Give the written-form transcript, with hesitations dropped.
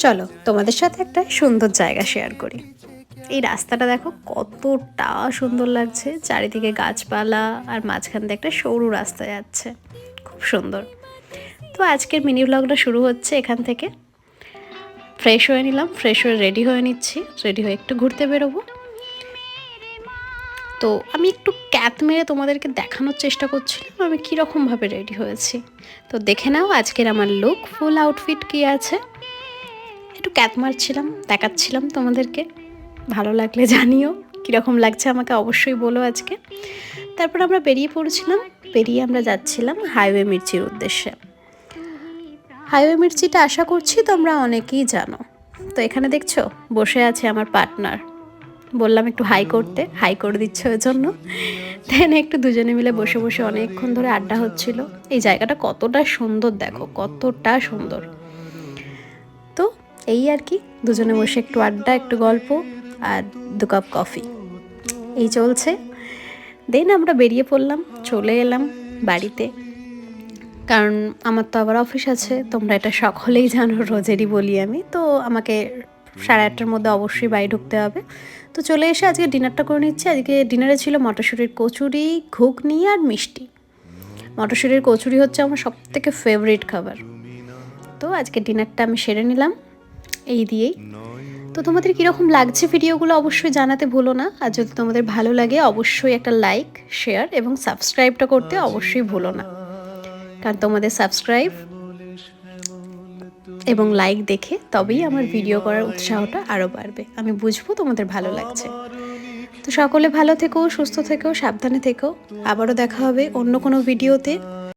চলো তোমাদের সাথে একটা সুন্দর জায়গা শেয়ার করি। এই রাস্তাটা দেখো কতটা সুন্দর লাগছে, চারিদিকে গাছপালা আর মাঝখান দিয়ে একটা সরু রাস্তা যাচ্ছে, খুব সুন্দর। তো আজকের মিনি ব্লগটা শুরু হচ্ছে এখান থেকে। ফ্রেশ হয়ে নিলাম, ফ্রেশ হয়ে রেডি হয়ে নিচ্ছি, রেডি হয়ে একটু ঘুরতে বেরোবো। তো আমি একটু ক্যাত মেরে তোমাদেরকে দেখানোর চেষ্টা করছিলাম আমি কীরকমভাবে রেডি হয়েছি। তো দেখে নাও আজকের আমার লুক, ফুল আউটফিট কী আছে। একটু ক্যাত মারছিলাম, দেখাচ্ছিলাম তোমাদেরকে। ভালো লাগলে জানিও, কীরকম লাগছে আমাকে অবশ্যই বলো আজকে। তারপর আমরা বেরিয়ে পড়েছিলাম, বেরিয়ে আমরা যাচ্ছিলাম হাইওয়ে মির্চির উদ্দেশ্যে। হাইওয়ে মির্চিটা আশা করছি তোমরা অনেকেই জানো। তো এখানে দেখছো বসে আছে আমার পার্টনার, বললাম একটু হাই করতে, হাই করে দিচ্ছে ওই জন্য। দেন একটু দুজনে মিলে বসে বসে অনেকক্ষণ ধরে আড্ডা হচ্ছিল। এই জায়গাটা কতটা সুন্দর দেখো, কতটা সুন্দর। তো এই আর কি, দুজনে বসে একটু আড্ডা, একটু গল্প আর 2 কাপ কফি এই চলছে। দেন আমরা বেরিয়ে পড়লাম, চলে এলাম বাড়িতে, কারণ আমার তো আবার অফিস আছে, তোমরা এটা সকলেই জানো, রোজেরই বলি আমি। তো আমাকে 8:30টার মধ্যে অবশ্যই বাড়ি ঢুকতে হবে। তো চলে এসে আজকে ডিনারটা করে নিচ্ছি। আজকে ডিনারে ছিল মটরশুঁটির কচুরি, ঘুগনি আর মিষ্টি। মটরশুঁটির কচুরি হচ্ছে আমার সবথেকে ফেভারিট খাবার। তো আজকে ডিনারটা আমি সেরে নিলাম এই দিয়েই। তো তোমাদের কীরকম লাগছে ভিডিওগুলো অবশ্যই জানাতে ভুলো না। আর যদি তোমাদের ভালো লাগে অবশ্যই একটা লাইক, শেয়ার এবং সাবস্ক্রাইবটা করতে অবশ্যই ভুলো না, কারণ তোমাদের সাবস্ক্রাইব এবং লাইক দেখে তবেই আমার ভিডিও করার উৎসাহটা আরও বাড়বে, আমি বুঝবো তোমাদের ভালো লাগছে। তো সকলে ভালো থেকো, সুস্থ থেকো, সাবধানে থেকো। আবারও দেখা হবে অন্য কোনো ভিডিওতে।